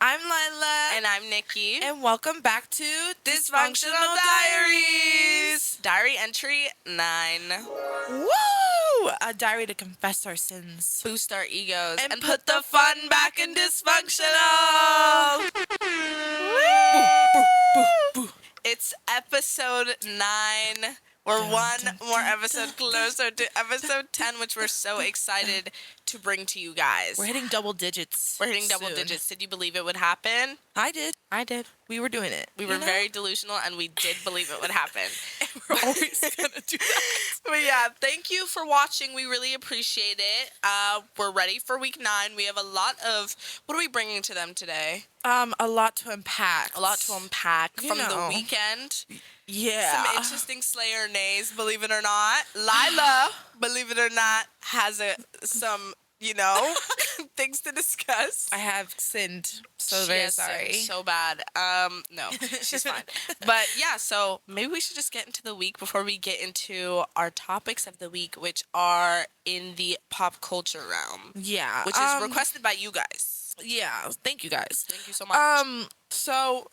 I'm Lyla. And I'm Nikki. And welcome back to Dysfunctional Diaries. Diary entry 9. Woo! A diary to confess our sins. Boost our egos. And put the fun back in dysfunctional. Boo. It's episode 9. We're one more episode closer to episode 10, which we're so excited to bring to you guys. We're hitting double digits. We're hitting double digits. Did you believe it would happen? I did. We were doing it. We were very delusional, and we did believe it would happen. And we're always going to do that. But yeah, thank you for watching. We really appreciate it. We're ready for week 9. We have a lot of... What are we bringing to them today? A lot to unpack. From the weekend. Yeah. Some interesting slayer nays, believe it or not. Lyla, believe it or not, has some... things to discuss. I have sinned. So very sorry. So bad. No, she's fine. But yeah, so maybe we should just get into the week before we get into our topics of the week, which are in the pop culture realm. Yeah. Which is requested by you guys. Yeah. Thank you guys. Thank you so much. So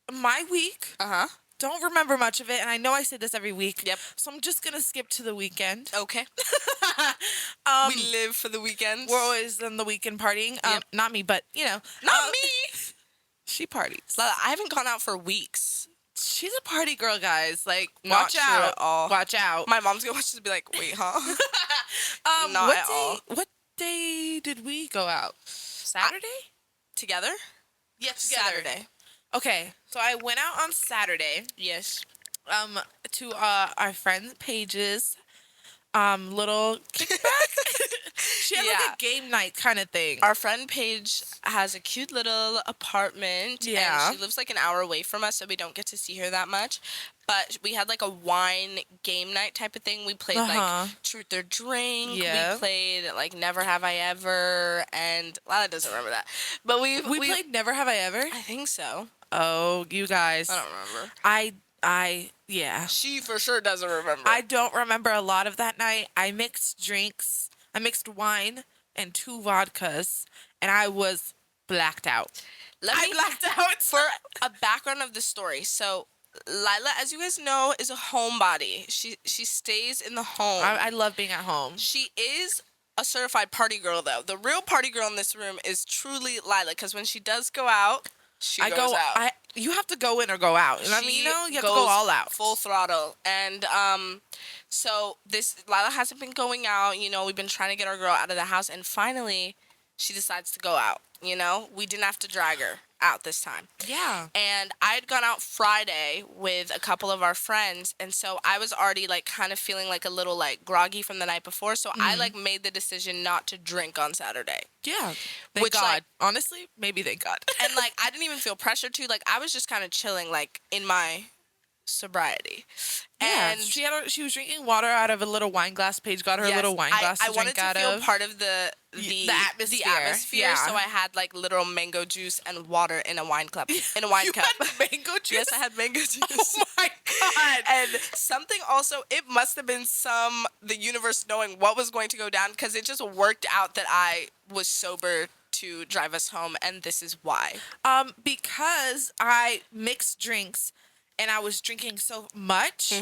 my week. Don't remember much of it, and I know I say this every week. Yep. So I'm just gonna skip to the weekend. Okay. We live for the weekends. We're always on the weekend partying. Yep. Not me, but not me. She parties. I haven't gone out for weeks. She's a party girl, guys. Like, Not watch true out. at all. Watch out. My mom's gonna watch this and be like, "Wait, huh?" Not at all. What day did we go out? Saturday? Together? Yes, Saturday. Okay, so I went out on Saturday. Yes. To our friends' Paige's little kickback. She had like a game night kind of thing. Our friend Paige has a cute little apartment. Yeah. And she lives like an hour away from us, so we don't get to see her that much. But we had like a wine game night type of thing. We played like Truth or Drink. Yeah. We played like Never Have I Ever, and Lala doesn't remember that. But we played Never Have I Ever? I think so. Oh, you guys. I don't remember. Yeah. She for sure doesn't remember. I don't remember a lot of that night. I mixed drinks. I mixed wine and 2 vodkas, and I was blacked out. I blacked out. For a background of the story, so Lyla, as you guys know, is a homebody. She stays in the home. I love being at home. She is a certified party girl, though. The real party girl in this room is truly Lyla, because when she does go out, she goes out. You have to go in or go out. I mean, you have to go all out. Full throttle. And so Lyla hasn't been going out. We've been trying to get our girl out of the house, and finally she decides to go out. We didn't have to drag her out this time. Yeah. And I had gone out Friday with a couple of our friends, and so I was already like kind of feeling like a little like groggy from the night before, so I like made the decision not to drink on Saturday. Yeah. Thank God. Honestly, maybe thank God. And like I didn't even feel pressured to. Like I was just kind of chilling like in my sobriety. Yeah, and she was drinking water out of a little wine glass. Paige got her a little wine glass to drink out of. I wanted to feel part of the atmosphere. So I had like literal mango juice and water in a wine cup. Had mango juice? Yes, I had mango juice. Oh my God. And something also, it must have been the universe knowing what was going to go down, because it just worked out that I was sober to drive us home, and this is why. Because I mixed drinks and I was drinking so much,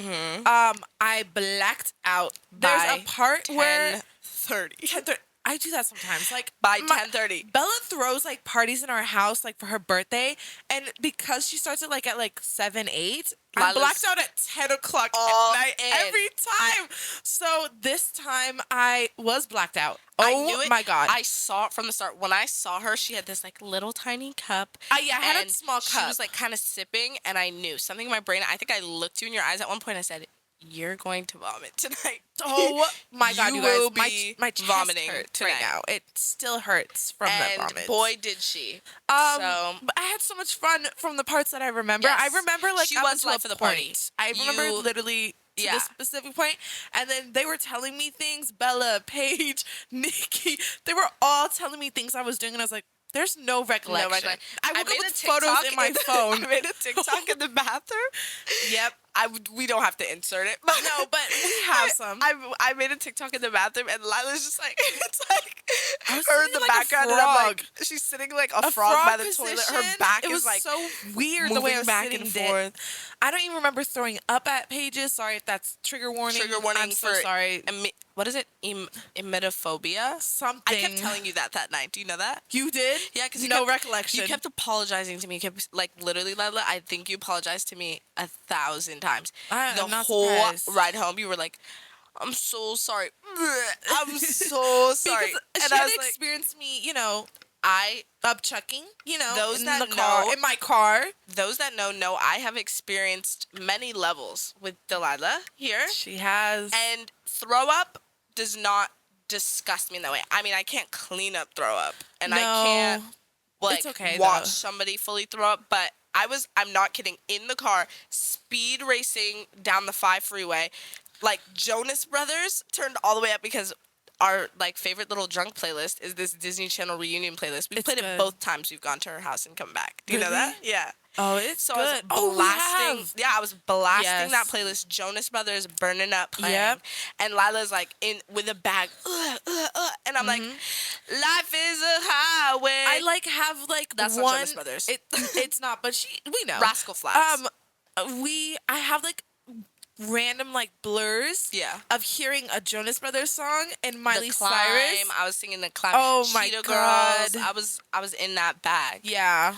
I blacked out. There's a part where 10:30. I do that sometimes. Like by 10:30. Bella throws like parties in our house like for her birthday, and because she starts it like at like 7, 8, I blacked out at 10 o'clock at night every time. So this time I was blacked out. Oh my God. I saw it from the start. When I saw her, she had this like little tiny cup. I had a small cup. She was like kind of sipping, and I knew something in my brain. I think I looked you in your eyes at one point. I said, "You're going to vomit tonight." Oh my God, you guys! My chest vomiting hurts right now. It still hurts from that vomit. And boy, did she! But I had so much fun from the parts that I remember. Yes. I remember like she up was until life of the party. I remember literally to this specific point, and then they were telling me things. Bella, Paige, Nikki, they were all telling me things I was doing, and I was like, there's no recollection. I woke up with photos in my phone. I made a TikTok in the bathroom. Yep. We don't have to insert it. But No, but we have some. I made a TikTok in the bathroom, and Lila's just like, it's like I was her in sitting the like a background, and I'm frog. like, she's sitting like a frog by the toilet. Her position. back It is was like so weird the way I was back sitting and there. forth. I don't even remember throwing up at pages. Sorry if that's trigger warning. Trigger warning I'm so for sorry. What is it? Emetophobia? Something. I kept telling you that night. Do you know that? You did? Yeah, because no recollection. You kept apologizing to me. You kept, like, literally, Lila, I think you apologized to me 1,000 times. I'm not whole surprised. ride home, you were like, I'm so sorry. I'm so sorry. Because she had experienced me, upchucking, those in that the car, know, in my car. Those that know, I have experienced many levels with Delilah here. She has. And throw up does not disgust me in that way. I mean, I can't clean up throw up, and I can't it's okay, watch though. somebody fully throw up, but I'm not kidding, in the car, speed racing down the 5 freeway, like Jonas Brothers turned all the way up because our like favorite little drunk playlist is this Disney Channel reunion playlist. We've played it both times we've gone to her house and come back. Do you know that? Yeah. Oh, it's so good. I was blasting. I was blasting that playlist. Jonas Brothers, Burning Up playing. Yep. And Lila's like in with a bag, and I'm like, life is a highway. I like have like that's one. Not Jonas Brothers. It's not, but we know. Rascal Flatts. I have like random like blurs of hearing a Jonas Brothers song and Miley Cyrus. I was singing The Climb. Oh my Cheetah God. Girls. I was in that bag. Yeah.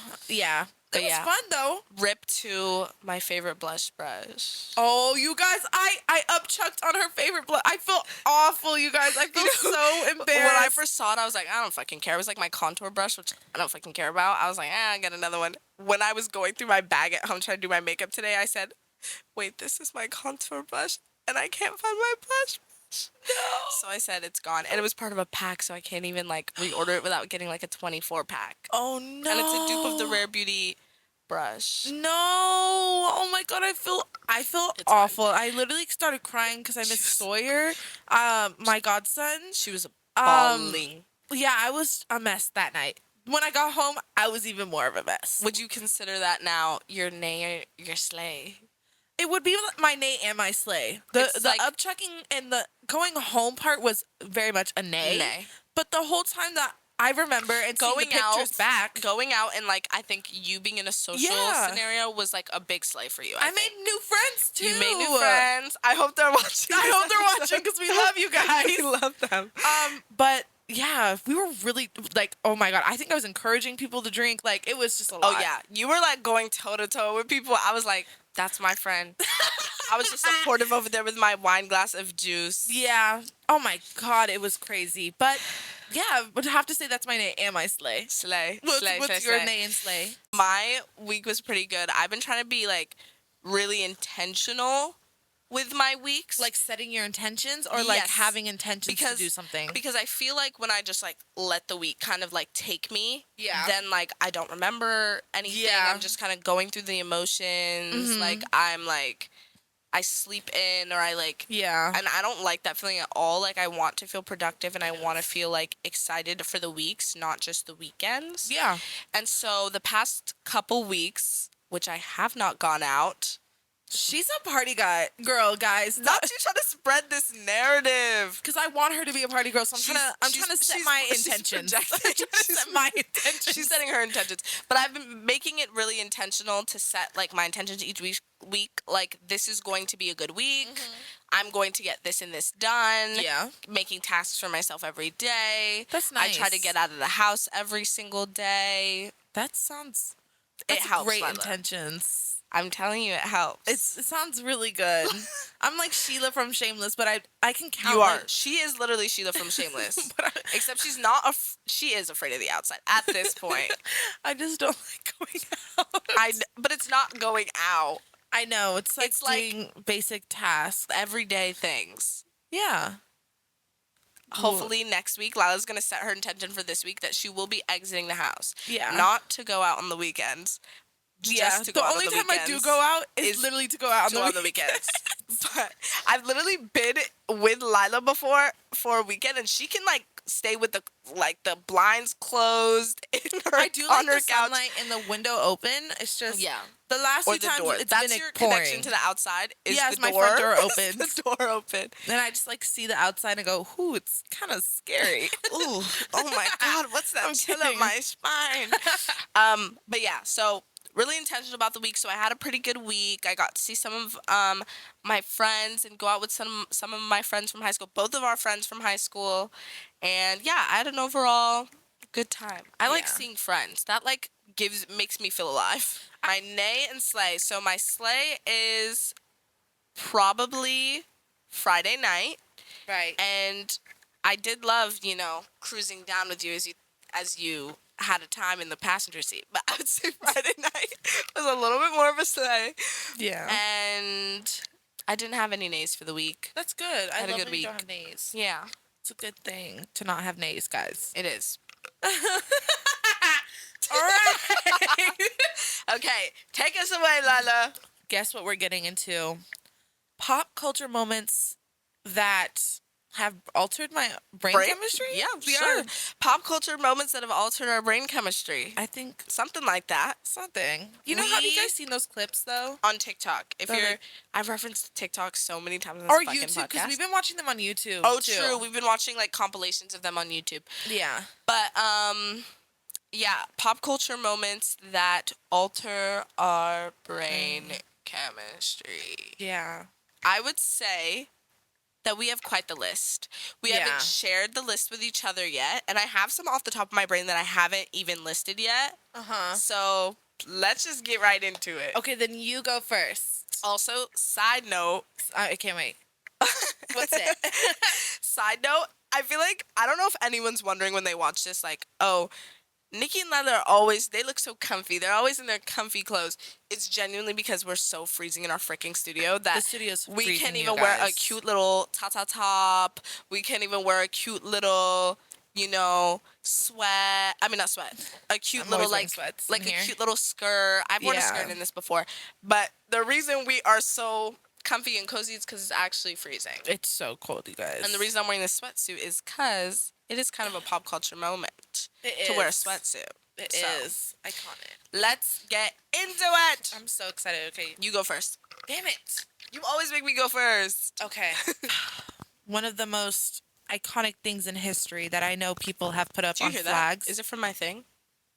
But it was fun though. Rip to my favorite blush brush. Oh, you guys, I upchucked on her favorite blush. I feel awful, you guys. I feel so embarrassed. When I first saw it, I was like, I don't fucking care. It was like my contour brush, which I don't fucking care about. I was like, I get another one. When I was going through my bag at home trying to do my makeup today, I said, wait, this is my contour brush, and I can't find my blush. No. So I said it's gone, and it was part of a pack, so I can't even like reorder it without getting like a 24 pack. Oh no! And it's a dupe of the Rare Beauty brush. No! Oh my God, I feel it's awful. Fine. I literally started crying because I missed Sawyer, my godson. She was bawling. Yeah, I was a mess that night. When I got home, I was even more of a mess. Would you consider that now your nay or your slay? It would be my nay and my slay. The upchucking and the going home part was very much a nay. But the whole time that I remember and going seeing the pictures going out and like I think you being in a social scenario was like a big slay for you. I made new friends too. You made new friends. I hope they're watching. I hope they're watching because we love you guys. We love them. But yeah, we were really like, oh my God, I think I was encouraging people to drink. Like it was just a lot. Oh yeah, you were like going toe to toe with people. I was like, that's my friend. I was just supportive over there with my wine glass of juice. Yeah. Oh my God, it was crazy. But yeah, would have to say that's my nay and my slay. What's your nay and slay? My week was pretty good. I've been trying to be like really intentional with my weeks. Like setting your intentions or like having intentions to do something? Because I feel like when I just like let the week kind of like take me, then like I don't remember anything. I'm just kind of going through the emotions. Like I'm like, I sleep in or I like, and I don't like that feeling at all. Like I want to feel productive and I want to feel like excited for the weeks, not just the weekends. Yeah. And so the past couple weeks, which I have not gone out. She's a party girl, guys. Not you trying to spread this narrative. Because I want her to be a party girl, so I'm trying to set my intentions. She's setting her intentions. But I've been making it really intentional to set like my intentions each week. Like this is going to be a good week. I'm going to get this and this done. Yeah. Making tasks for myself every day. That's nice. I try to get out of the house every single day. That sounds... It helps. Great intentions. I'm telling you, it helps. It sounds really good. I'm like Sheila from Shameless, but I can count. You are. She is literally Sheila from Shameless. Except she's not. She is afraid of the outside at this point. I just don't like going out. But it's not going out. I know. It's like doing basic tasks, everyday things. Yeah. Hopefully next week, Lila's going to set her intention for this week that she will be exiting the house. Yeah. Not to go out on the weekends. Yeah, the only time I do go out is literally to go out on the weekends. But I've literally been with Lyla before for a weekend, and she can like stay with the blinds closed in her I do like on her the couch. sunlight and the window open. It's just the last Or few the times door. it's That's been your pouring. connection to the outside. Is yeah, the it's my door. front door open. The door open. Then I just like see the outside and go, "Ooh, it's kind of scary." Ooh, oh my God, what's that I'm chill up kidding. my spine? But yeah, so really intentional about the week. So I had a pretty good week. I got to see some of my friends and go out with some of my friends from high school. Both of our friends from high school, and yeah, I had an overall good time. I like seeing friends. That like makes me feel alive. My Nay and Slay. So my Slay is probably Friday night. Right. And I did love, cruising down with you as you had a time in the passenger seat. But I would say Friday night was a little bit more of a Slay. Yeah. And I didn't have any nays for the week. That's good. I had a love good when week. you don't have nays. Yeah. It's a good thing to not have nays, guys. It is. All right. Okay, take us away, Lyla. Guess what we're getting into? Pop culture moments that have altered my brain chemistry? Yeah, sure. Pop culture moments that have altered our brain chemistry. I think Something like that. something. Have you guys seen those clips though? On TikTok. They're I've referenced TikTok so many times in or this fucking YouTube, because podcast. we've been watching them on YouTube. Oh, too. true. We've been watching like compilations of them on YouTube. Yeah. But yeah, pop culture moments that alter our brain chemistry. Yeah. I would say that we have quite the list. We haven't shared the list with each other yet, and I have some off the top of my brain that I haven't even listed yet. So let's just get right into it. Okay, then you go first. Also, side note. I can't wait. What's it? Side note, I feel like, I don't know if anyone's wondering when they watch this, like, oh, Nikki and Lyla they look so comfy. They're always in their comfy clothes. It's genuinely because we're so freezing in our freaking studio that the studio's we can't even wear a cute little top. We can't even wear a cute little, sweat. I mean, not sweat. A cute little, like a cute little skirt. I've worn a skirt in this before. But the reason we are so comfy and cozy is because it's actually freezing. It's so cold, you guys. And the reason I'm wearing this sweatsuit is because it is kind of a pop culture moment to wear a sweatsuit. It is iconic. Let's get into it. I'm so excited. Okay. You go first. Damn it. You always make me go first. Okay. One of the most iconic things in history that I know people have put up on flags. Is it from my thing?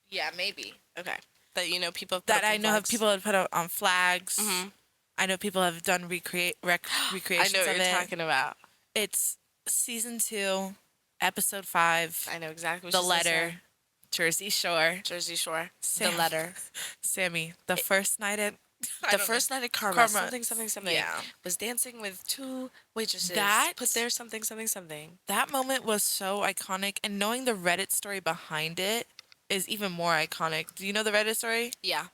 Yeah, maybe. Okay. That people have put that up I on know flags. people have put up on flags. Mm-hmm. I know people have done recreations I know what you're talking about. It's season 2, episode 5. I know exactly what The she's Letter. saying. Jersey Shore. The Letter. Sammy. The first night at Karma. Something. Yeah. Was dancing with 2 waitresses. Put there something. That moment was so iconic, and knowing the Reddit story behind it is even more iconic. Do you know the Reddit story? Yeah.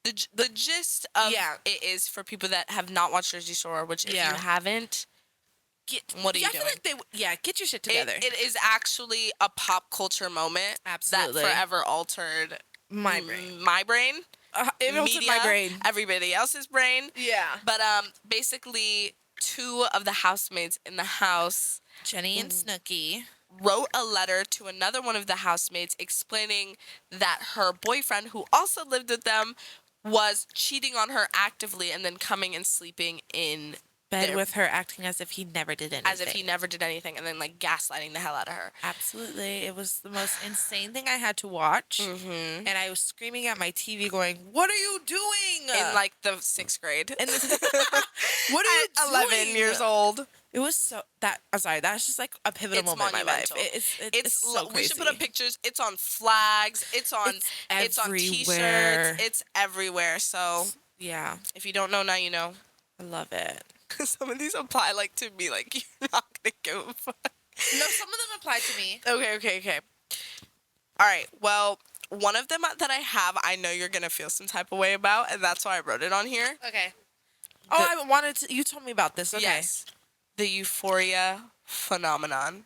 The gist of it is, for people that have not watched Jersey Shore, which if you haven't, what are you doing? I feel like get your shit together. It is actually a pop culture moment that forever altered my brain. My brain. It altered my brain. Everybody else's brain. Yeah. But basically, 2 of the housemates in the house, Jenny and Snooki, wrote a letter to another one of the housemates explaining that her boyfriend, who also lived with them, was cheating on her actively and then coming and sleeping in bed with her, acting as if he never did anything. And then like gaslighting the hell out of her. Absolutely. It was the most insane thing I had to watch. Mm-hmm. And I was screaming at my TV going, "What are you doing?" In like the 6th grade. What are you doing? 11 years old. It was so I'm sorry, that's just like a pivotal moment in my life. It's so crazy. We should put up pictures. It's on flags. It's on t-shirts. It's everywhere. So yeah. If you don't know now, you know. I love it. Some of these apply like to me, like you're not gonna give a fuck. No, some of them apply to me. Okay. All right. Well, one of them that I have, I know you're gonna feel some type of way about, and that's why I wrote it on here. Okay. I wanted to. You told me about this. Okay. Yes. The Euphoria phenomenon.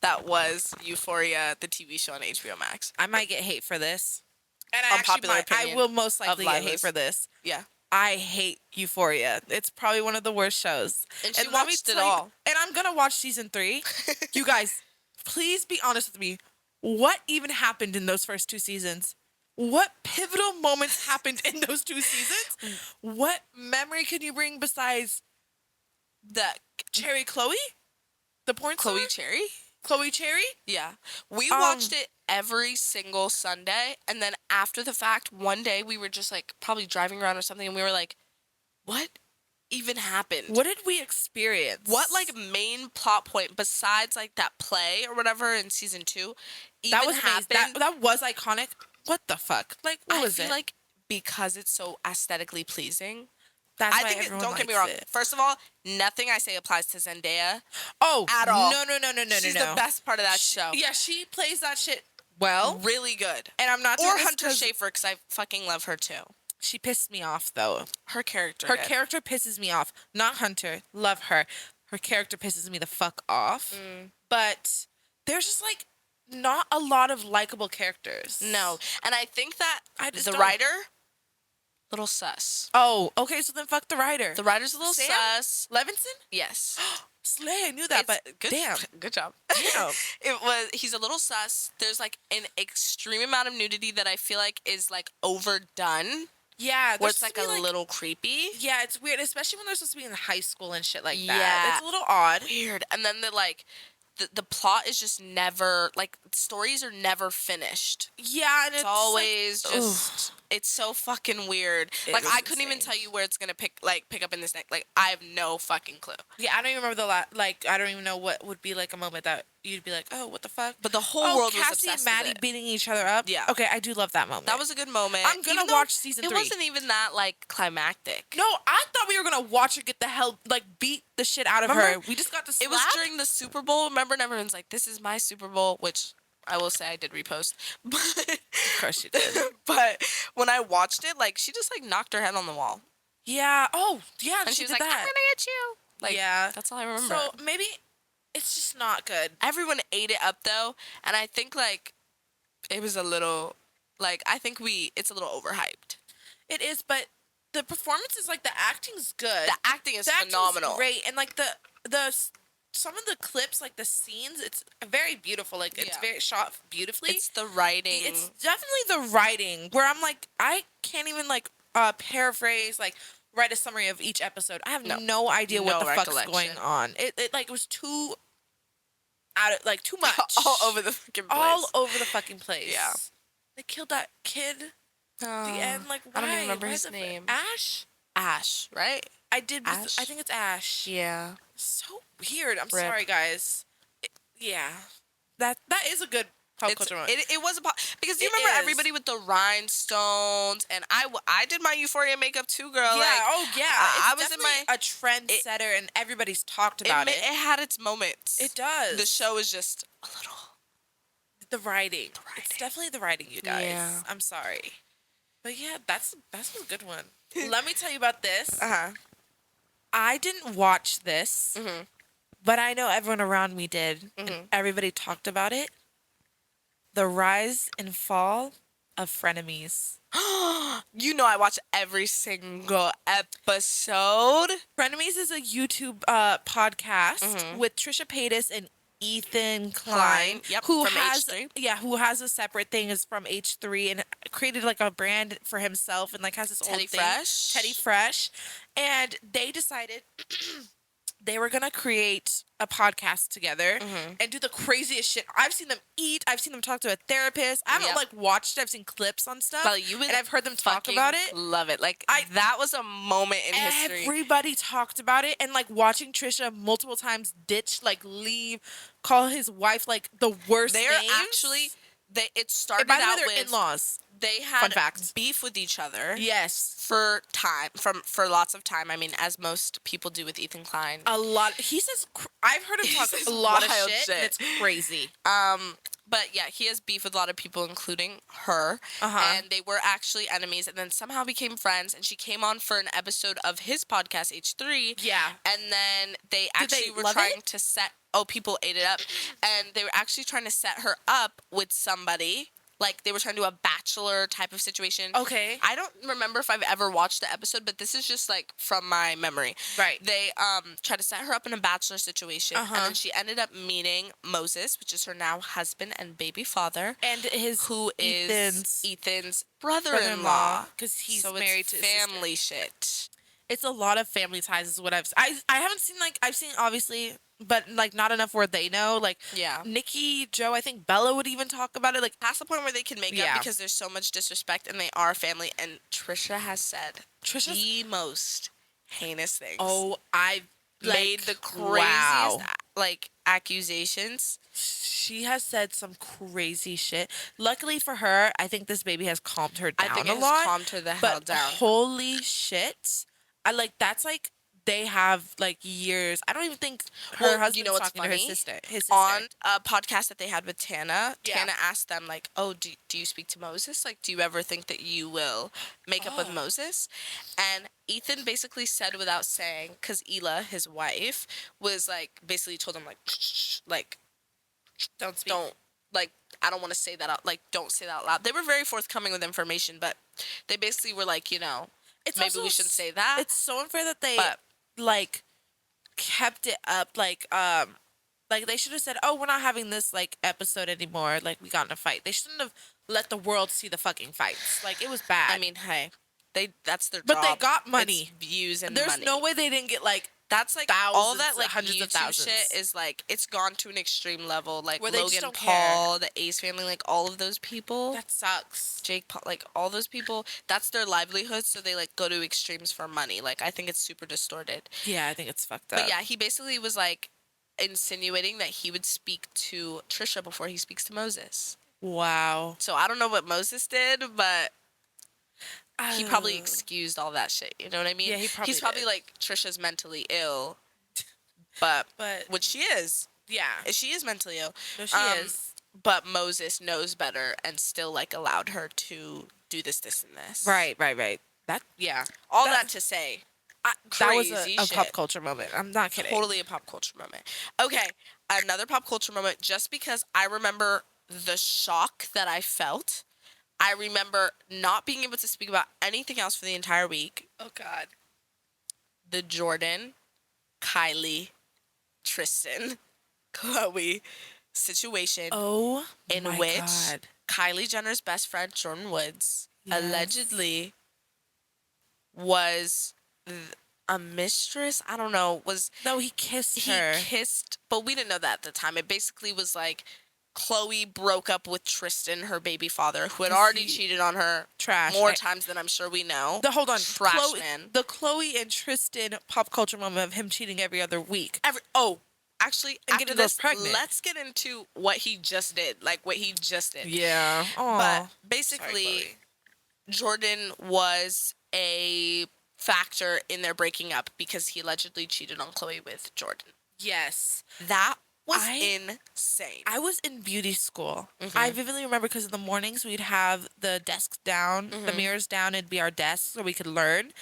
That was Euphoria, the TV show on HBO Max. I might get hate for this. And I will most likely get hate for this. Yeah. I hate Euphoria. It's probably one of the worst shows. And she let me watched it tell you- all. And I'm going to watch season 3. You guys, please be honest with me. What even happened in those first 2 seasons? What pivotal moments happened in those 2 seasons? What memory can you bring besides The Cherry Chloe? The porn star? Chloe Cherry? Chloe Cherry? Yeah. We watched it every single Sunday, and then after the fact, one day we were just like probably driving around or something, and we were like, what even happened? What did we experience? What like main plot point besides like that play or whatever in season 2 even that was happened? amazing. That was iconic. What the fuck? Like, what was it? I feel like because it's so aesthetically pleasing. That's I why think everyone don't get me likes wrong. it. First of all, nothing I say applies to Zendaya. Oh, at all. No. She's the best part of that show. Yeah, she plays that shit well. Really good. And I'm not or doing this Hunter 'cause Schafer, because I fucking love her too. She pissed me off though. Her character. Her character pisses me off. Not Hunter. Love her. Her character pisses me the fuck off. But there's just like not a lot of likable characters. No. And I think that the don't- writer, little sus. Oh, okay, so then fuck the writer. The writer's a little Sam? sus. Levinson? Yes. Slay, I knew that, but good, damn. Good job. Damn. He's a little sus. There's like an extreme amount of nudity that I feel like is like overdone. Yeah, Where it's like a little creepy. Yeah, it's weird, especially when they're supposed to be in high school and shit like that. Yeah. It's a little odd. Weird. And then the plot is just never, like, stories are never finished. Yeah, and It's always like, just, it's so fucking weird. It Like, was I couldn't even insane. tell you where it's gonna pick up in this next, like, I have no fucking clue. Yeah, I don't even remember I don't even know what would be like a moment that you'd be like, oh, what the fuck? But the whole world was Cassie obsessed and Maddie with it. beating each other up. Yeah. Okay, I do love that moment. That was a good moment. I'm gonna Even though watch season 3. It wasn't even that, like, climactic. No, I thought we were gonna watch her get the hell, like, beat the shit out of her. Remember? We just got to slap. It was during the Super Bowl, remember? And everyone's like, this is my Super Bowl, which I will say I did repost. But, Of course you did. but when I watched it, like, she just, like, knocked her head on the wall. Yeah. Oh, yeah. And she was did like, that. I'm gonna get you. Like, yeah. that's all I remember. So maybe it's just not good. Everyone ate it up, though. And I think, like, it was a little, like, it's a little overhyped. It is, but the performances, like the acting's good. The acting is The acting's phenomenal. great, and like the some of the clips, like the scenes, it's very beautiful. Like it's Yeah. very shot beautifully. It's the writing. It's definitely the writing where I'm like, I can't even like paraphrase, like write a summary of each episode. I have no idea what No the fuck's recollection. going on. It like was too too much. all over the fucking place. All over the fucking place. Yeah. They killed that kid at the end. Like, why? I don't even remember Why his the name. Ash? Right? I did. Ash? I think it's Ash. Yeah. So weird. I'm Rip. sorry, guys. Yeah. That is a good pop culture moment. It was because you It remember is. everybody with the rhinestones, and I did my Euphoria makeup too, girl. Yeah. Like, Oh, yeah. I It's was in definitely a trendsetter, and everybody's talked about it. It had its moments. It does. The show is just a little. The writing. It's definitely the writing, you guys. Yeah. I'm sorry. But yeah, that's a good one. Let me tell you about this. Uh-huh. I didn't watch this, Mm-hmm. but I know everyone around me did. And everybody talked about it. The rise and fall of frenemies. You know I watch every single episode. Frenemies is a YouTube podcast with Trisha Paytas and Ethan Klein, Yep, who from has H3. who has a separate thing is from H3 and created like a brand for himself and like has his own Teddy thing. Fresh. Teddy Fresh, and they decided they were gonna create a podcast together and do the craziest shit. I've seen them eat. I've seen them talk to a therapist. I haven't like watched it. I've seen clips on stuff, Well, you would and I've heard them talk about it. Love it. Like that was a moment in history. Everybody talked about it, and like watching Trisha multiple times ditch, like leave, call his wife like the worst They're names. actually it started By the way, out they're with in-laws. They had Fun fact. beef with each other. Yes, For lots of time. I mean, as most people do with Ethan Klein. a lot. He says I've heard him talk says a lot of wild shit, and it's crazy. But yeah, he has beef with a lot of people, including her. And they were actually enemies, and then somehow became friends. And she came on for an episode of his podcast, H3. Yeah. And then they Did actually they were love trying it? to set. Oh, people ate it up, and they were actually trying to set her up with somebody. Like, they were trying to do a bachelor type of situation. Okay. I don't remember if I've ever watched the episode, but this is just, like, from my memory. Right. They tried to set her up in a bachelor situation, and then she ended up meeting Moses, which is her now husband and baby father. And who is Ethan's brother-in-law. Because he's so married it's to his family sister. shit. It's a lot of family ties is what I haven't seen, like, I've seen obviously, but like not enough where they know, like, Yeah. Nikki, Joe, I think Bella would even talk about it, like, Past the point where they can make up because there's so much disrespect and they are family. And Trisha has said the most heinous things. Oh, I made the craziest like accusations. She has said some crazy shit. Luckily for her, I think this baby has calmed her down I think a it lot. has calmed her the hell down. Holy shit. That's like they have like years. I don't even think her husband's talking to her sister. His sister. On a podcast that they had with Tana, Tana asked them like, "Oh, do you speak to Moses? Like, do you ever think that you will make up with Moses?" And Ethan basically said without saying, because Ela, his wife, was like basically told him like don't speak. Don't, like, I don't want to say that out, like, don't say that out loud. They were very forthcoming with information, but they basically were like, maybe we shouldn't say that. It's so unfair that they like kept it up, like they should have said, "Oh, we're not having this like episode anymore. Like, we got in a fight." They shouldn't have let the world see the fucking fights. Like, it was bad. I mean, hey, that's their job. But they got money. It's views and There's money. no way they didn't get like that's like thousands, all that like hundreds YouTube of thousands. shit is like it's gone to an extreme level. Like where Logan Paul, the Ace family, like all of those people. That sucks. Jake Paul, like all those people. That's their livelihood, so they like go to extremes for money. Like I think it's super distorted. Yeah, I think it's fucked up. But yeah, he basically was like insinuating that he would speak to Trisha before he speaks to Moses. Wow. So I don't know what Moses did, but he probably excused all that shit. You know what I mean? Yeah, he's probably did. like, Trisha's mentally ill, but which she is. Yeah, she is mentally ill. No, she is. But Moses knows better and still like allowed her to do this, and this. Right. That All that to say, that was crazy a shit. pop culture moment. I'm not kidding. Totally a pop culture moment. Okay, another pop culture moment. Just because I remember the shock that I felt. I remember not being able to speak about anything else for the entire week. Oh, God. The Jordan, Kylie, Tristan, Chloe situation. Oh, in my which God. Kylie Jenner's best friend, Jordan Woods, allegedly was a mistress. I don't know. No, he kissed her. He kissed, but we didn't know that at the time. It basically was like Chloe broke up with Tristan, her baby father, who had already cheated on her more times than I'm sure we know. The Chloe and Tristan pop culture moment of him cheating every other week. Actually, and getting this pregnant. Let's get into what he just did. Like, what he just did. Yeah. Aww. But basically, Jordan was a factor in their breaking up because he allegedly cheated on Chloe with Jordan. Yes. That was insane. I was in beauty school. I vividly remember because in the mornings we'd have the desks down, the mirrors down, it'd be our desks so we could learn.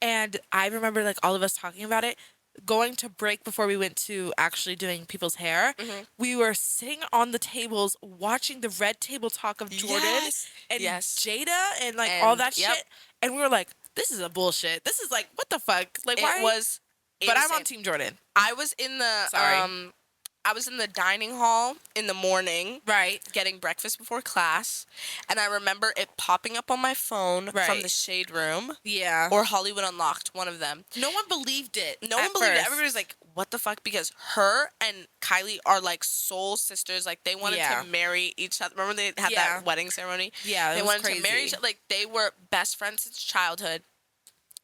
And I remember like all of us talking about it. Going to break before we went to actually doing people's hair, we were sitting on the tables watching the red table talk of Jordan and Jada and like all that shit. And we were like, this is a bullshit. This is like, what the fuck? Like, why? It was insane. But I'm on Team Jordan. I was in the I was in the dining hall in the morning, getting breakfast before class, and I remember it popping up on my phone from the Shade Room, or Hollywood Unlocked, one of them. No one believed it. No one believed it. Everybody was like, "What the fuck?" Because her and Kylie are like soul sisters. Like they wanted to marry each other. Remember they had that wedding ceremony? Yeah, they wanted to marry each other. Like they were best friends since childhood.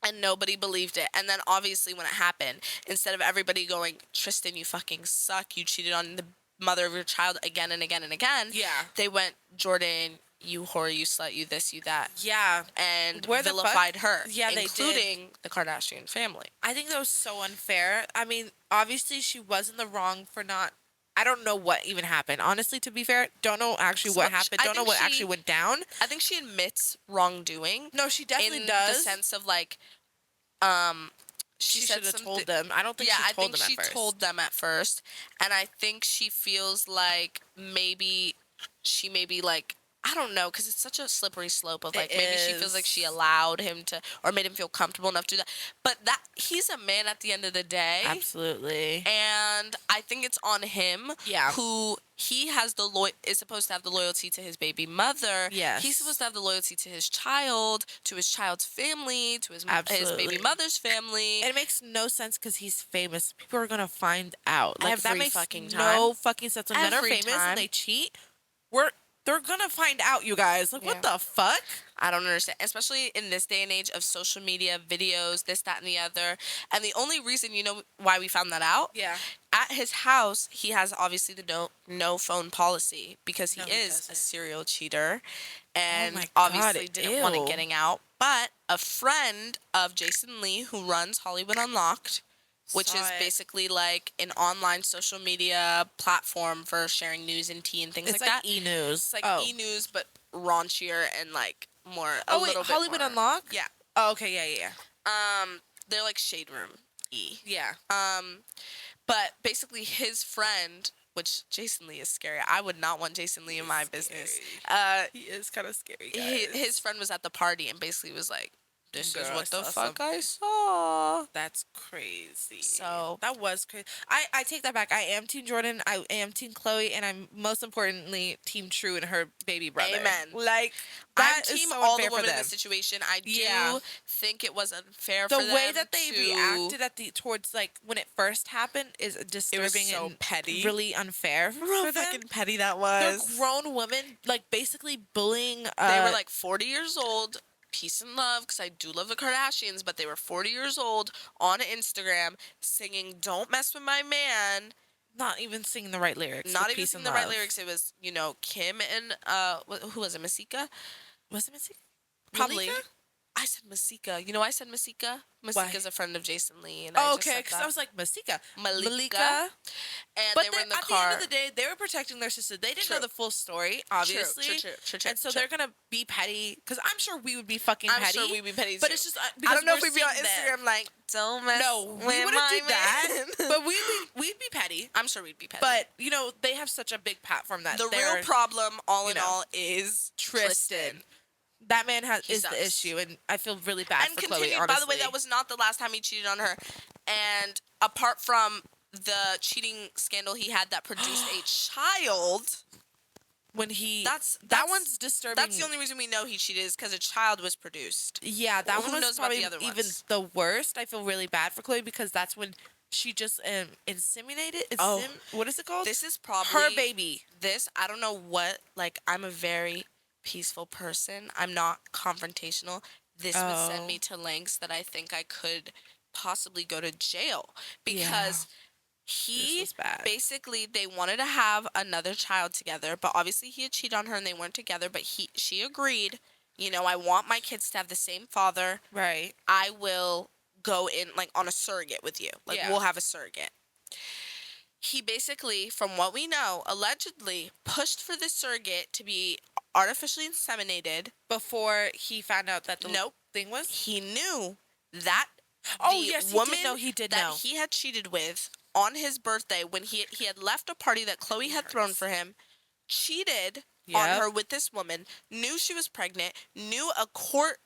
And nobody believed it. And then obviously when it happened, instead of everybody going, Tristan, you fucking suck. You cheated on the mother of your child again and again and again. Yeah. They went, Jordan, you whore, you slut, you this, you that. Yeah. And vilified her. Yeah, they did. Including the Kardashian family. I think that was so unfair. I mean, obviously she was in the wrong for not... I don't know what even happened. Honestly, to be fair, don't know actually what happened. Don't know what actually went down. I think she admits wrongdoing. No, she definitely does. In the sense of like, she should have told them. I don't think she told them at first. Yeah, I think she told them at first. And I think she feels like maybe she like I don't know, because it's such a slippery slope of like It maybe she feels like she is. allowed him to or made him feel comfortable enough to do that. But that he's a man at the end of the day. Absolutely. And I think it's on him Yeah. who he has is supposed to have the loyalty to his baby mother. Yes. He's supposed to have the loyalty to his child, to his child's family, to his baby mother's family. And it makes no sense because he's famous. People are going to find out. Like, that Every makes fucking no time. fucking sense. When men are famous and they cheat, they're going to find out, you guys. Like, what the fuck? I don't understand, especially in this day and age of social media, videos, this, that, and the other. And the only reason, you know, why we found that out? Yeah. At his house, he has obviously the no phone policy because he is doesn't. a serial cheater and my obviously God, didn't want it ew. getting out. But a friend of Jason Lee who runs Hollywood Unlocked, which is basically like an online social media platform for sharing news and tea and things like that. E-news. It's like e-news, but raunchier and like more. Hollywood Unlocked? Yeah. Oh, okay, yeah. They're like Shade Room E. Yeah. But basically his friend, which Jason Lee is scary. I would not want Jason Lee in my business. He is kind of scary, guys. His friend was at the party and basically was like, this Girl, is what the I saw fuck I saw. That's crazy. So that was crazy. I take that back. I am Team Jordan. I am Team Chloe, and I'm most importantly Team True and her baby brother. Amen. Like I'm that is team so all the unfair for women in them. this situation. I do think it was unfair The for them. way that they reacted towards like when it first happened is disturbing. It was so and petty, really unfair for them. fucking petty that was. They're grown women, like basically bullying. They were like 40 years old. Peace and love, because I do love the Kardashians, but they were 40 years old on Instagram singing "Don't Mess with My Man." Not even singing the right lyrics. Not even singing the right lyrics. It was, you know, Kim and who was it? Masika? Was it Masika? Probably. Malika? I said Masika. You know, I said Masika. Masika's a friend of Jason Lee, and okay, because I was like Masika, Malika. And but they were in the at car. the end of the day, they were protecting their sister. They didn't know the full story, obviously. True. And so they're gonna be petty. Because I'm sure we would be fucking petty. I'm sure we'd be petty too. But it's just I don't know if we'd be on Instagram like, don't mess with we wouldn't my do that. man. But we'd be petty. I'm sure we'd be petty. But you know, they have such a big platform that the real problem, all in all, is Tristan. That man is the issue, and I feel really bad for Chloe, honestly. By the way, that was not the last time he cheated on her. And apart from the cheating scandal he had that produced a child, when he that one's disturbing. That's the only reason we know he cheated is because a child was produced. Yeah, that one was probably the other even ones? the worst. I feel really bad for Chloe because that's when she just inseminated. What is it called? This is probably her baby. I don't know what. Like, I'm a very peaceful person. I'm not confrontational. This would send me to lengths that I think I could possibly go to jail because he basically, they wanted to have another child together, but obviously he had cheated on her and they weren't together, but she agreed, you know, I want my kids to have the same father. Right. I will go in like on a surrogate with you. Like, we'll have a surrogate. He basically, from what we know, allegedly pushed for the surrogate to be artificially inseminated before he found out that the thing was. He knew that woman he did know he had cheated with on his birthday when he had left a party that Chloe had thrown for him, cheated on her with this woman, knew she was pregnant, knew a court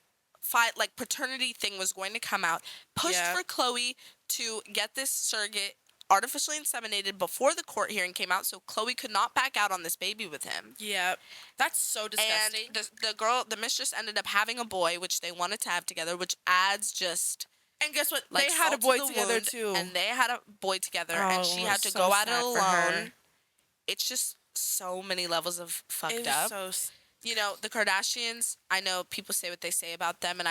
fight like paternity thing was going to come out, pushed for Chloe to get this surrogate artificially inseminated before the court hearing came out so Chloe could not back out on this baby with him. Yeah. That's so disgusting. And the mistress ended up having a boy, which they wanted to have together, which adds just... And guess what? Like, they had a boy together, too. And they had a boy together, and she had to go at it alone. It's just so many levels of fucked up. You know, the Kardashians, I know people say what they say about them, and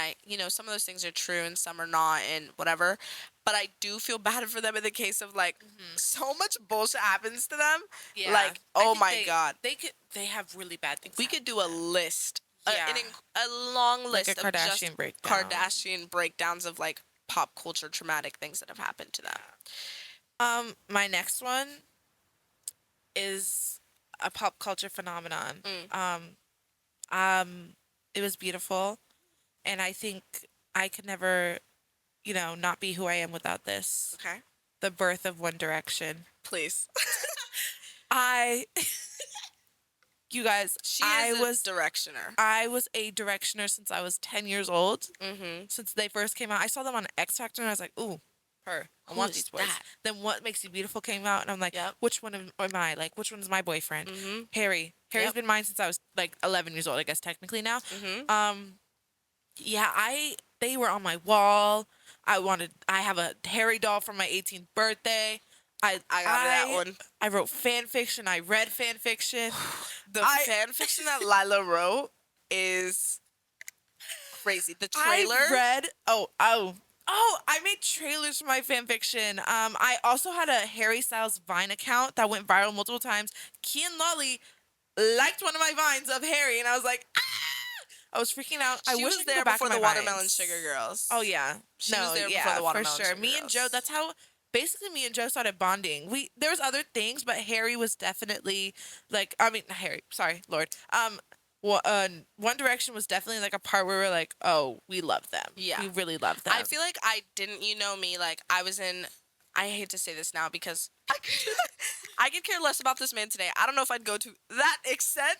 some of those things are true and some are not and whatever. But I do feel bad for them in the case of, like, so much bullshit happens to them. Yeah. Like, oh my God. They have really bad things. We could do a list. A long list like a of Kardashian just breakdown. Kardashian breakdowns of, like, pop culture traumatic things that have happened to them. My next one is a pop culture phenomenon. It was beautiful, and I think I could never, not be who I am without this. Okay. The birth of One Direction. Please. You guys, She is a directioner. I was a directioner since I was 10 years old. Mm-hmm. Since they first came out. I saw them on X Factor and I was like, ooh, her. I want these boys. That? Then What Makes You Beautiful came out and I'm like, Yep. which one am I? Like, which one is my boyfriend? Mm-hmm. Harry. Harry's been mine since I was like 11 years old, I guess technically now. Mm-hmm. Yeah, they were on my wall. I have a Harry doll for my 18th birthday. I got that one. I wrote fan fiction. I read fan fiction. The fan fiction that Lyla wrote is crazy. The trailer. I made trailers for my fan fiction. I also had a Harry Styles Vine account that went viral multiple times. Key and Lolly liked one of my vines of Harry, and I was like, ah! I was freaking out. I wish was I could there go back before to the my Watermelon vines. Sugar Girls. Oh yeah, She was there before the Watermelon for sure. Sugar Me and Joe. Girls. That's how. Basically, me and Joe started bonding. There was other things, but Harry was definitely like. I mean, not Harry. Sorry, Lord. One Direction was definitely like a part where we were like, oh, we love them. Yeah. We really love them. I feel like I didn't, me, like I was in, I hate to say this now because I could care less about this man today. I don't know if I'd go to that extent.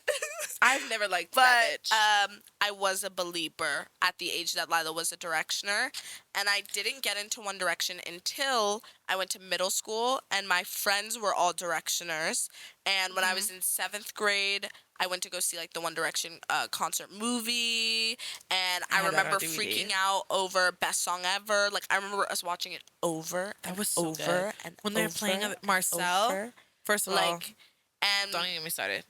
I've never liked that bitch. I was a believer at the age that Lyla was a directioner, and I didn't get into One Direction until I went to middle school, and my friends were all directioners. And when I was in 7th grade, I went to go see like the One Direction concert movie, and I had that on remember DVD. freaking out over Best Song Ever. Like I remember us watching it over That and was so over good. and When they were playing Marcel. over. First of all, Like, and don't even get me started.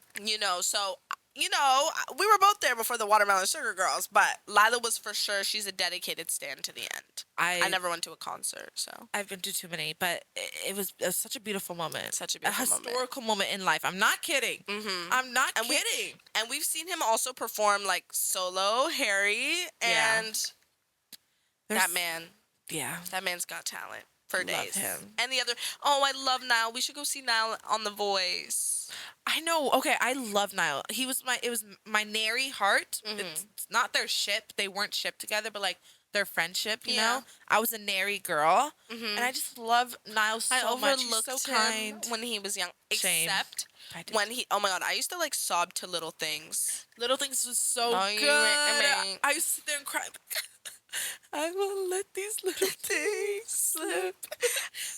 so we were both there before the Watermelon Sugar Girls, but Lyla was for sure. She's a dedicated stan to the end. I never went to a concert, so I've been to too many, but it was such a beautiful moment. Such a beautiful moment. Historical moment in life. I'm not kidding. Mm-hmm. I'm not kidding. And we've seen him also perform like solo, Harry, and that man. Yeah. That man's got talent for days. Love him. And the other, I love Niall. We should go see Niall on The Voice. I know. Okay, I love Niall. It was my nary heart. Mm-hmm. It's not their ship. They weren't shipped together, but like their friendship, you Yeah. know? I was a nary girl. Mm-hmm. And I just love Niall so I much. He's overlooked so him kind. when he was young. Shame. Except I did. when oh my God, I used to like sob to Little Things. Little Things was so Oh, you good. went- I used to sit there and cry. I will let these little things slip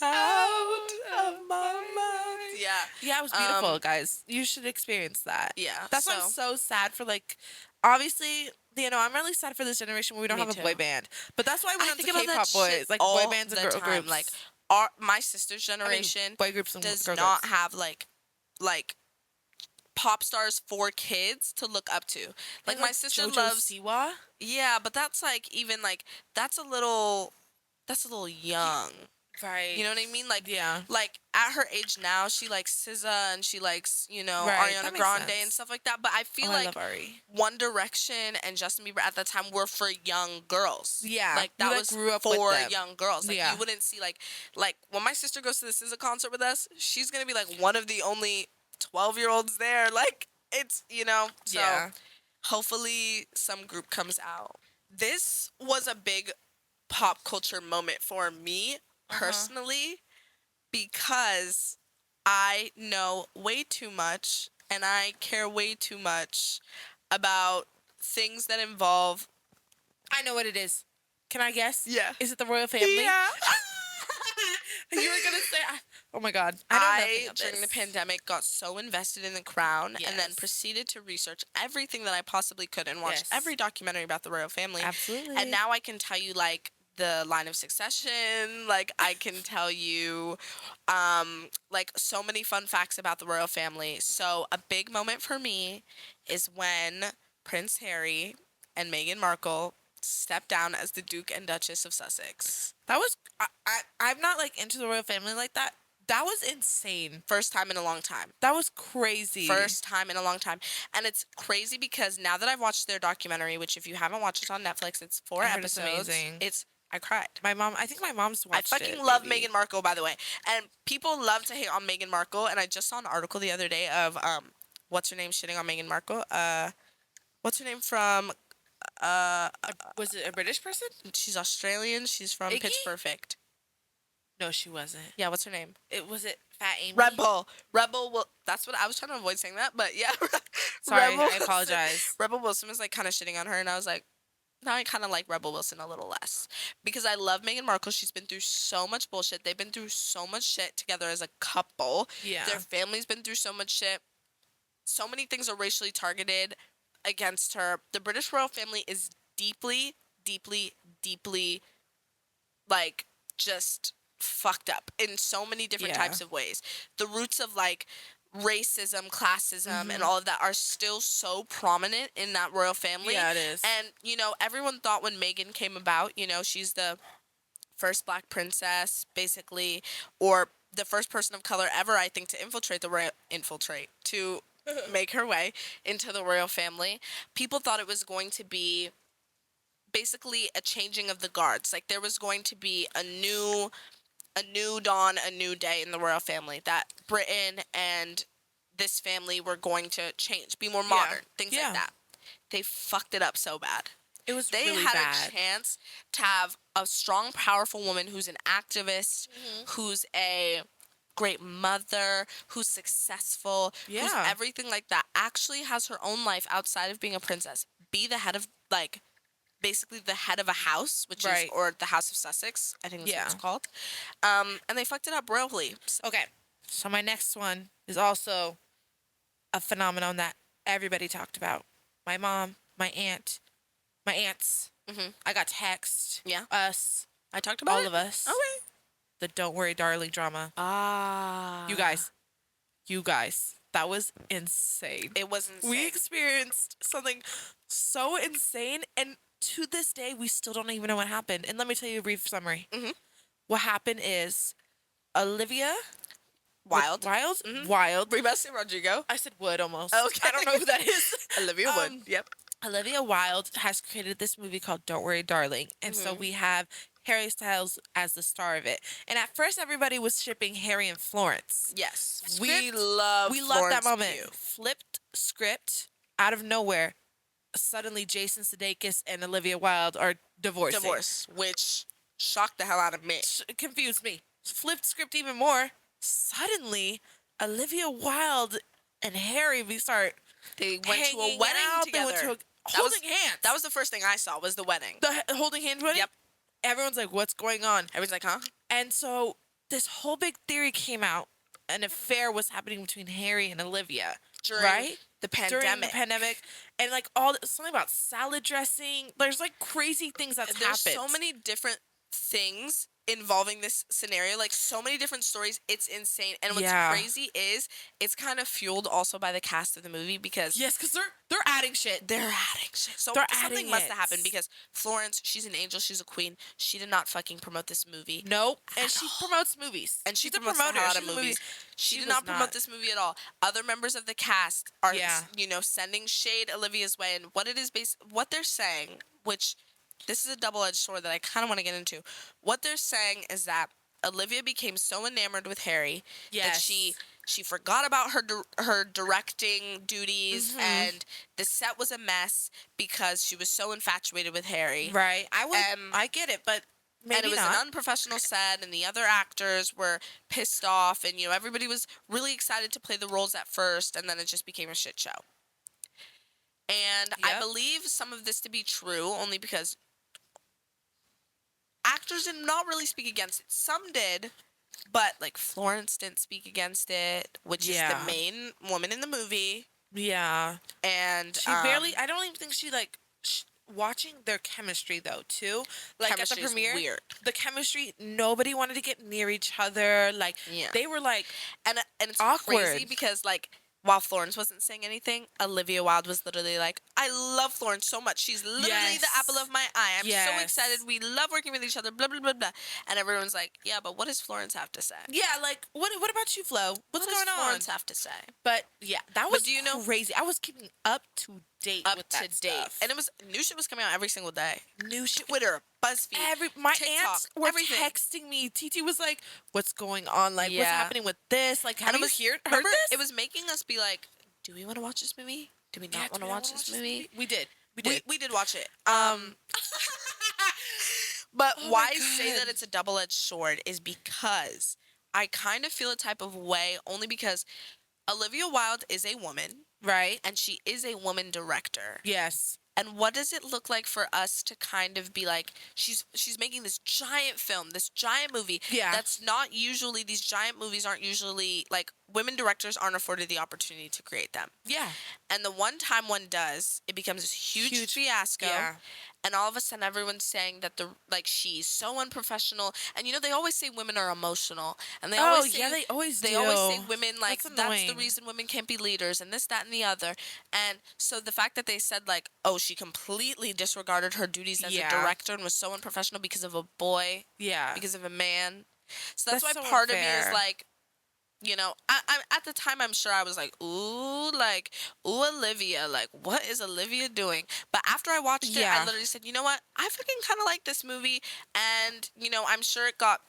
out of my mind. Yeah. Yeah, it was beautiful, guys. You should experience that. Yeah. That's why I'm so sad for, like, obviously, I'm really sad for this generation where we don't have a boy band. But that's why we don't have K-pop boys. Like, boy bands and girl groups. Like, my sister's generation boy groups and does girl not groups. have, like, pop stars for kids to look up to. Like, my sister JoJo loves... Siwa? Yeah, but that's, like, even, like, that's a little young. Right. You know what I mean? Like, yeah. Like, at her age now, she likes SZA and she likes, Right, Ariana that makes Grande sense. and stuff like that. But I feel I like love Ari. One Direction and Justin Bieber at that time were for young girls. Yeah. Like, that was grew up for with them. young girls. Like, Yeah. you wouldn't see, like, when my sister goes to the SZA concert with us, she's going to be, like, one of the only 12-year-olds there. Like, it's, so Yeah. hopefully some group comes out. This was a big pop culture moment for me personally because I know way too much and I care way too much about things that involve... I know what it is. Can I guess? Yeah. Is it the royal family? Yeah. You were going to say... Oh, my God. I know nothing of during the this. pandemic, got so invested in the crown and then Yes. proceeded to research everything that I possibly could and watch Yes. every documentary about the royal family. Absolutely. And now I can tell you, like, the line of succession. Like, I can tell you, like, so many fun facts about the royal family. So a big moment for me is when Prince Harry and Meghan Markle stepped down as the Duke and Duchess of Sussex. That was... I'm not, like, into the royal family like that. That was insane. First time in a long time. That was crazy. First time in a long time. And it's crazy because now that I've watched their documentary, which if you haven't watched it on Netflix, it's 4 I heard it's episodes. amazing. I cried. I think my mom's watched it. I fucking love maybe. Meghan Markle, by the way. And people love to hate on Meghan Markle. And I just saw an article the other day of, what's her name shitting on Meghan Markle? What's her name from... Was it a British person? She's Australian. She's from Iggy? Pitch Perfect. No, she wasn't. Yeah, what's her name? Was it Fat Amy. Rebel will. That's what I was trying to avoid saying that, but yeah. Sorry, I apologize. Rebel Wilson was like kind of shitting on her, and I was like, now I kind of like Rebel Wilson a little less because I love Meghan Markle. She's been through so much bullshit. They've been through so much shit together as a couple. Yeah. Their family's been through so much shit. So many things are racially targeted against her. The British royal family is deeply, deeply, deeply, like, just fucked up in so many different types of ways. The roots of, like, racism, classism, and all of that are still so prominent in that royal family. Yeah, it is. And, you know, everyone thought when Meghan came about, you know, she's the first black princess, basically, or the first person of color ever, I think, to to make her way into the royal family. People thought it was going to be basically a changing of the guards. Like, there was going to be a new dawn, a new day in the royal family, that Britain and this family were going to change, be more modern, things like that. They fucked it up so bad. It was They really had bad. a chance to have a strong, powerful woman who's an activist, who's a great mother, who's successful, who's everything like that, actually has her own life outside of being a princess, be the head of, like, basically the head of a house, which is, or the House of Sussex, I think that's what it's called. And they fucked it up royally. Okay, so my next one is also a phenomenon that everybody talked about. My mom, my aunts. I got text. Yeah. Us. I talked about all of us. Okay. The Don't Worry Darling drama. You guys, that was insane. It was insane. We experienced something so insane, and to this day, we still don't even know what happened. And let me tell you a brief summary. What happened is Olivia Wilde. Reba Rodrigo. I said Wood almost. Okay. I don't know who that is. Olivia Wood. Yep. Olivia Wilde has created this movie called Don't Worry Darling. And so we have Harry Styles as the star of it. And at first, everybody was shipping Harry and Florence. Yes. We love that moment. Flipped script out of nowhere. Suddenly, Jason Sudeikis and Olivia Wilde are divorcing. Which shocked the hell out of me. Confused me. Flipped script even more. Suddenly, Olivia Wilde and Harry, they went to a wedding together. They went to holding hands. That was the first thing I saw, was the wedding. The holding hands wedding? Yep. Everyone's like, what's going on? Everyone's like, huh? And so this whole big theory came out. An affair was happening between Harry and Olivia. During the pandemic. And like something about salad dressing. There's like crazy things that's happened. There's so many different things involving this scenario, like so many different stories. It's insane. And what's crazy is it's kind of fueled also by the cast of the movie, because because they're adding shit. So something must have happened, because Florence, she's an angel, she's a queen. She did not fucking promote this movie. Nope. And she promotes movies. And she's a promoter of movies. She did not promote this movie at all. Other members of the cast are you know, sending shade Olivia's way, and what they're saying, which this is a double-edged sword that I kind of want to get into. What they're saying is that Olivia became so enamored with Harry that she forgot about her directing duties, and the set was a mess because she was so infatuated with Harry. Right. I get it, but maybe and it was an unprofessional set, and the other actors were pissed off, and, you know, everybody was really excited to play the roles at first, and then it just became a shit show. And I believe some of this to be true only because actors did not really speak against it. Some did, but, like, Florence didn't speak against it, which is the main woman in the movie. Yeah. And she barely, I don't even think she, like, watching their chemistry, though, too. Like, at the premiere, weird. The chemistry, nobody wanted to get near each other. Like, they were, like, and it's awkward. Crazy because, like, while Florence wasn't saying anything, Olivia Wilde was literally like, I love Florence so much. She's literally the apple of my eye. I'm so excited. We love working with each other, blah, blah, blah, blah. And everyone's like, yeah, but what does Florence have to say? Yeah, like, what about you, Flo? What does Florence have to say? But, yeah, that was crazy. I was keeping up to date with that stuff. And new shit was coming out every single day. New shit. Twitter, BuzzFeed, my TikTok, aunts were texting me. TT was like, what's going on? Like, what's happening with this? Like, have you heard this? It was making us be like, do we want to watch this movie? Do we not want to watch this movie? We did. We did watch it. But why say that it's a double-edged sword is because I kind of feel a type of way only because Olivia Wilde is a woman, Right. and she is a woman director. Yes. And what does it look like for us to kind of be like, she's making this giant film, this giant movie. Yeah. That's not usually, these giant movies aren't usually, like, women directors aren't afforded the opportunity to create them. Yeah. And the one time one does, it becomes this huge fiasco. Yeah. And all of a sudden, everyone's saying that she's so unprofessional. And they always say women are emotional, and they always say, they always they do. always say women that's the annoying. reason women can't be leaders, and this, that, and the other. And so the fact that they said like, oh, she completely disregarded her duties as a director and was so unprofessional because of a boy, because of a man. So that's why so part unfair. of me is like, I at the time, I'm sure I was like, ooh, Olivia, like, what is Olivia doing? But after I watched it, I literally said, you know what? I fucking kind of like this movie, and I'm sure it got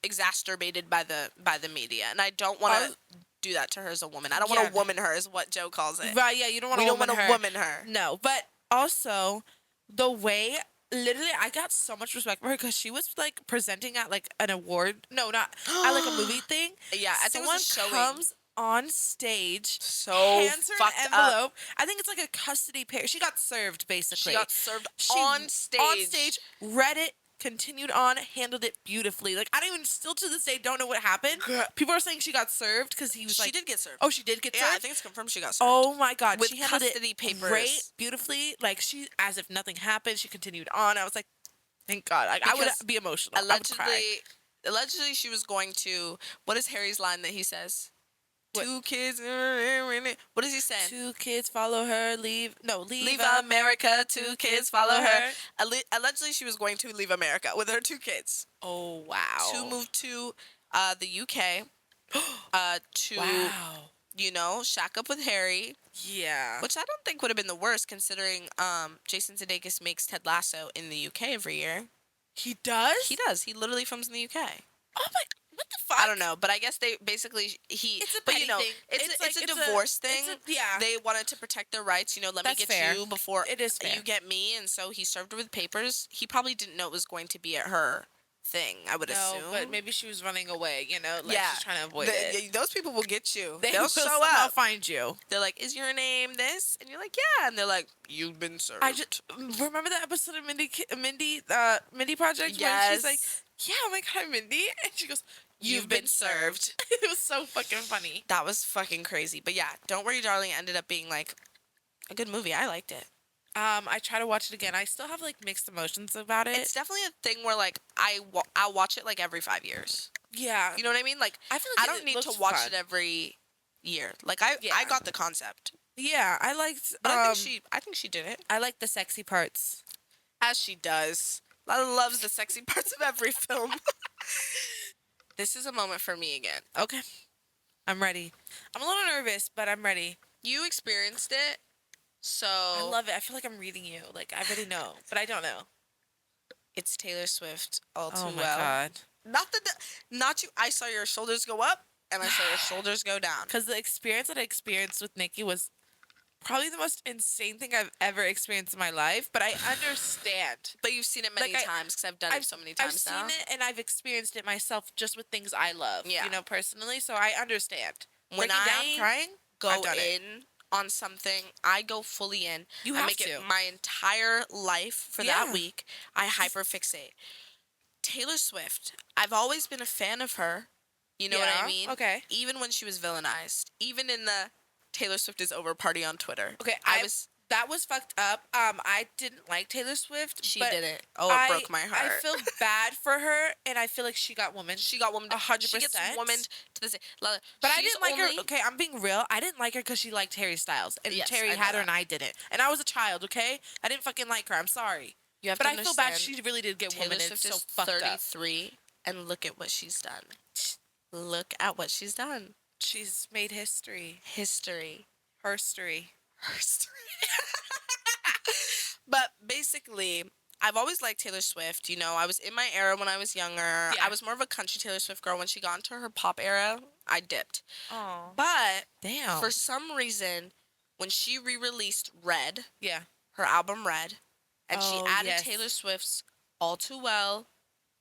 exacerbated by the media, and I don't want to do that to her as a woman. I don't want to woman her, is what Joe calls it. Right? Yeah, you don't want to. We don't want to woman her. No, but also the way. Literally, I got so much respect for her because she was like presenting at like an award. No, not at like a movie thing. Yeah, I think it was a showing. Comes on stage, so hands her an envelope. up. I think it's like a custody pair. She got served basically. She got served on stage. On stage, read it, continued on, handled it beautifully. Like, I don't even, still to this day, don't know what happened. People are saying she got served because he was She did get served. Oh, she did get served? Yeah, I think it's confirmed she got served. Oh my God. With she handled custody it papers. Great, beautifully. Like, she, as if nothing happened, she continued on. I was like, thank God. Like, I would be emotional. Allegedly, she was going to, what is Harry's line that he says? What? 2 kids. What is he saying? 2 kids follow her. Leave America. 2 kids follow her. Allegedly, she was going to leave America with her 2 kids. Oh wow. To move to the UK. To shack up with Harry. Yeah. Which I don't think would have been the worst, considering Jason Sudeikis makes Ted Lasso in the UK every year. He does? He does. He literally films in the UK. Oh my. What the fuck? I don't know, but I guess they basically It's a petty thing. It's a divorce thing. They wanted to protect their rights. Let me get fair. you before it is fair. You get me, and so he served her with papers. He probably didn't know it was going to be at her thing. I would assume, but maybe she was running away. She's trying to avoid it. Those people will get you. They'll show up, find you. They're like, "Is your name this?" And you're like, "Yeah," and they're like, "You've been served." I just remember that episode of Mindy Project where she's like, "Yeah, oh my God, I'm Mindy," and she goes, You've been served. It was so fucking funny. That was fucking crazy. But yeah, Don't Worry Darling ended up being like a good movie. I liked it. I try to watch it again. I still have like mixed emotions about it. It's definitely a thing where like I'll watch it like every 5 years. Yeah. You know what I mean? Like I feel like I don't need to watch it every year. Like I got the concept. Yeah, I liked. But I think she did it. I like the sexy parts. As she does. Lala loves the sexy parts of every film. This is a moment for me again. Okay. I'm ready. I'm a little nervous, but I'm ready. You experienced it, so... I love it. I feel like I'm reading you. Like, I already know, but I don't know. It's Taylor Swift all too well. Oh, my God. Not you. I saw your shoulders go up, and I saw your shoulders go down. Because the experience that I experienced with Nikki was probably the most insane thing I've ever experienced in my life, but I understand. But you've seen it many times because I've done it so many times now. I've seen it and I've experienced it myself just with things I love, personally, so I understand. When I go in on something, I go fully in. I make it my entire life for that week. I hyperfixate. Taylor Swift, I've always been a fan of her. You know what I mean? Okay. Even when she was villainized. Even in the Taylor Swift is over party on Twitter. Okay, that was fucked up. I didn't like Taylor Swift. She didn't. Oh, it broke my heart. I feel bad for her, and I feel like she got woman. 100%. She gets woman to the same. But I didn't like her. Okay, I'm being real. I didn't like her because she liked Harry Styles, and Harry had her, and I didn't. And I was a child. Okay, I didn't fucking like her. I'm sorry. But I feel bad. She really did get woman. It's so fucked up. 33, and look at what she's done. Look at what she's done. She's made history. History. Herstory. But basically, I've always liked Taylor Swift. I was in my era when I was younger. Yeah. I was more of a country Taylor Swift girl. When she got into her pop era, I dipped. Oh. But damn. For some reason, when she re-released Red, her album Red, and she added Taylor Swift's All Too Well,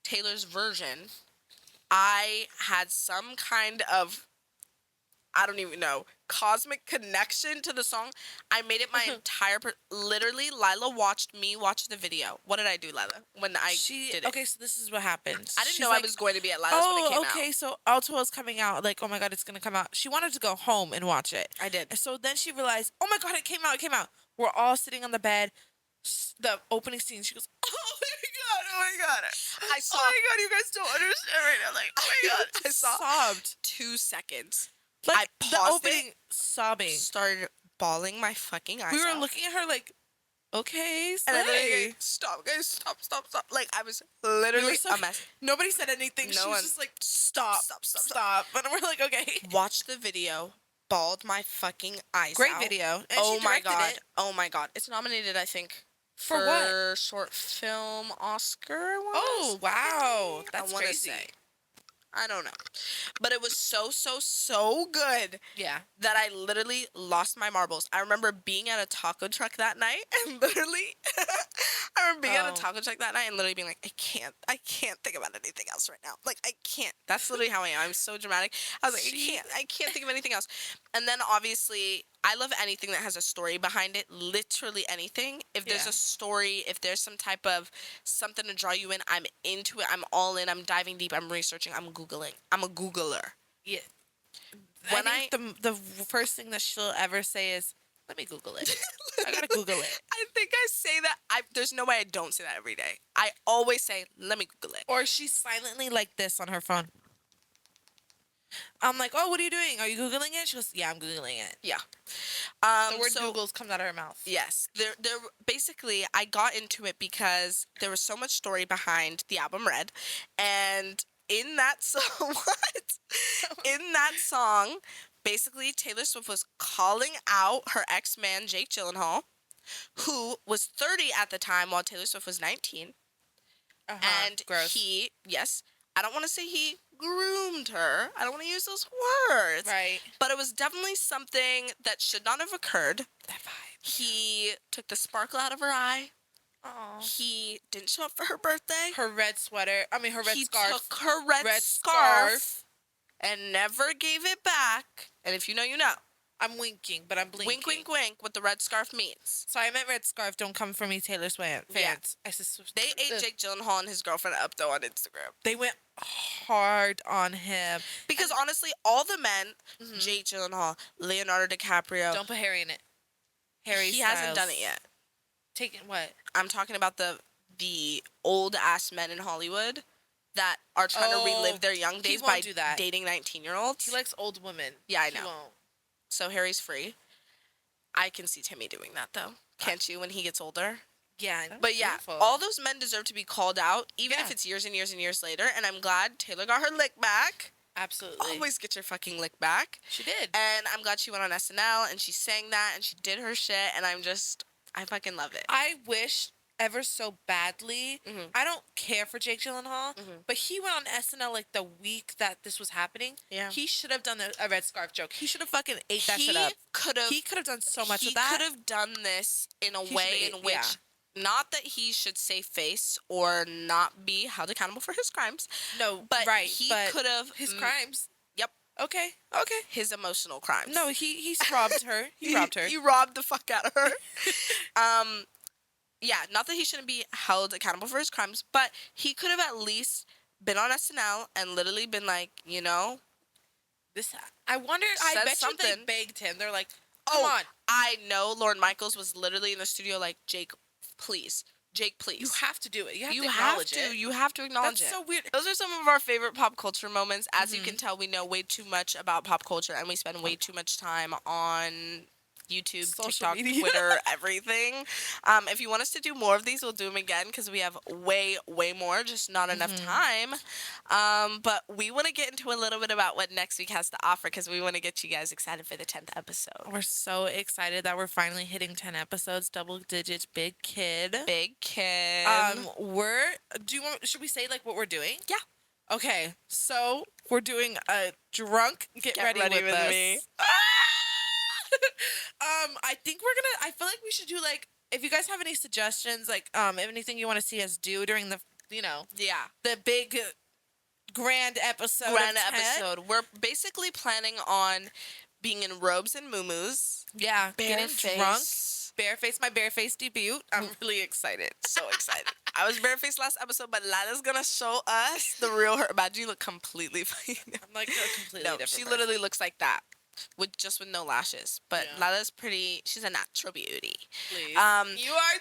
Taylor's version, I had some kind of, I don't even know, cosmic connection to the song. I made it my entire literally, Lyla watched me watch the video. What did I do, Lyla, when I did it? Okay, so this is what happened. I didn't know I was going to be at Lyla's when it came out. Okay, so Alto was coming out, like, oh my god, it's gonna come out. She wanted to go home and watch it. I did. And so then she realized, oh my god, it came out. We're all sitting on the bed. The opening scene, she goes, oh my god. I saw. Oh my god, you guys don't understand right now. Like, oh my god. I saw. Sobbed. 2 seconds. Like, I paused the opening, sobbing. Started bawling my fucking eyes out. We were looking at her like, okay, and then slay. stop, guys, stop. Like, I was literally a mess. Nobody said anything. No she was one. just like, stop. And we're like, okay. Watch the video. Bawled my fucking eyes out. Great video. And oh she my directed god. it. Oh my god. It's nominated, I think. For what? Short film Oscar. Oh, wow. That's I wanna crazy. say. I don't know. But it was so good. Yeah. That I literally lost my marbles. I remember being at a taco truck that night and literally at a taco truck that night and literally being like, I can't think about anything else right now. Like, I can't. That's literally how I am. I'm so dramatic. I was like, I can't think of anything else. And then obviously, I love anything that has a story behind it. Literally anything. If there's a story, if there's some type of something to draw you in, I'm into it. I'm all in. I'm diving deep. I'm researching. I'm Googling. I'm a Googler. Yeah. When I think the first thing that she'll ever say is, let me Google it. I gotta Google it. I think I say that. There's no way I don't say that every day. I always say, let me Google it. Or she's silently like this on her phone. I'm like, oh, what are you doing? Are you Googling it? She goes, yeah, I'm Googling it. Yeah. The word Googles comes out of her mouth. Yes. There. Basically, I got into it because there was so much story behind the album Red. And in that song, in that song, basically, Taylor Swift was calling out her ex-man, Jake Gyllenhaal, who was 30 at the time while Taylor Swift was 19. And gross. I don't want to say he groomed her. I don't want to use those words. Right. But it was definitely something that should not have occurred. That vibe. He took the sparkle out of her eye. Aww. He didn't show up for her birthday. Her red sweater. I mean, her red scarf. He took her red scarf and never gave it back. And if you know, you know. I'm winking, but I'm blinking. Wink, wink, wink, what the red scarf means. So I meant red scarf. Don't come for me, Taylor Swift fans. Yeah. They ate Jake Gyllenhaal and his girlfriend up, though, on Instagram. They went hard on him. Because honestly, all the men, Jake Gyllenhaal, Leonardo DiCaprio. Don't put Harry in it. Harry He hasn't done it yet. Taking what? I'm talking about the old-ass men in Hollywood that are trying to relive their young days by dating 19-year-olds. He likes old women. Yeah, I know. He won't. So Harry's free. I can see Timmy doing that, though. Can't you, when he gets older? Yeah. But yeah, all those men deserve to be called out, even if it's years and years and years later. And I'm glad Taylor got her lick back. Absolutely. Always get your fucking lick back. She did. And I'm glad she went on SNL and she sang that and she did her shit. And I fucking love it. I wish ever so badly. I don't care for Jake Gyllenhaal, but he went on SNL like the week that this was happening. Yeah. He should have done a red scarf joke. He should have fucking ate that shit up. He could have done so much of that. He could have done this in a way in which, not that he should save face or not be held accountable for his crimes. No, but he could have his crimes. Yep. Okay. His emotional crimes. No, he robbed her. He robbed her. He robbed the fuck out of her. Yeah, not that he shouldn't be held accountable for his crimes, but he could have at least been on SNL and literally been like, you know, this. I wonder. I bet something. You they begged him. They're like, come on. I know. Lorne Michaels was literally in the studio like, Jake, please. You have to do it. You have to acknowledge it. You have to acknowledge it. That's so weird. Those are some of our favorite pop culture moments. As you can tell, we know way too much about pop culture, and we spend way too much time on YouTube, social TikTok, media. Twitter, everything. If you want us to do more of these, we'll do them again because we have way more, just not enough time. But we want to get into a little bit about what next week has to offer because we want to get you guys excited for the 10th episode. We're so excited that we're finally hitting 10 episodes, double digits, big kid. Should we say like what we're doing? Yeah. Okay, so we're doing a drunk get ready with us. Me. I think I feel like we should do like, if you guys have any suggestions, like, anything you want to see us do during the, the big grand episode. We're basically planning on being in robes and muumuus. Yeah, getting drunk. Bareface, my bareface debut. I'm really excited. So excited. I was barefaced last episode, but Lila's gonna show us the real her. Imagine you look completely fine. I'm like a completely different she person. literally looks like that. With no lashes, but Lila's pretty. She's a natural beauty. Please. You are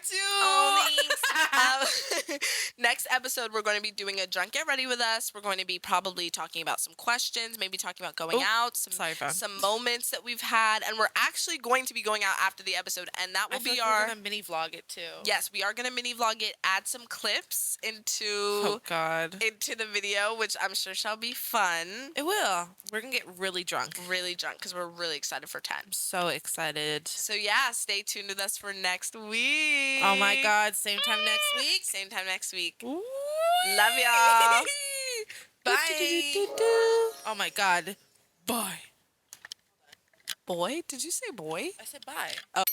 too. Next episode, we're going to be doing a drunk get ready with us. We're going to be probably talking about some questions, maybe talking about going out, some moments that we've had, and we're actually going to be going out after the episode, and that will be our. We're gonna mini vlog it too. Yes, we are gonna mini vlog it. Add some clips into into the video, which I'm sure shall be fun. It will. We're gonna get really drunk. Because we're really excited for 10. I'm so excited. So yeah, stay tuned with us for next week. Oh my God, same time next week? Same time next week. Ooh. Love y'all. Bye. Oh my God. Bye. Boy? Did you say boy? I said bye. Oh.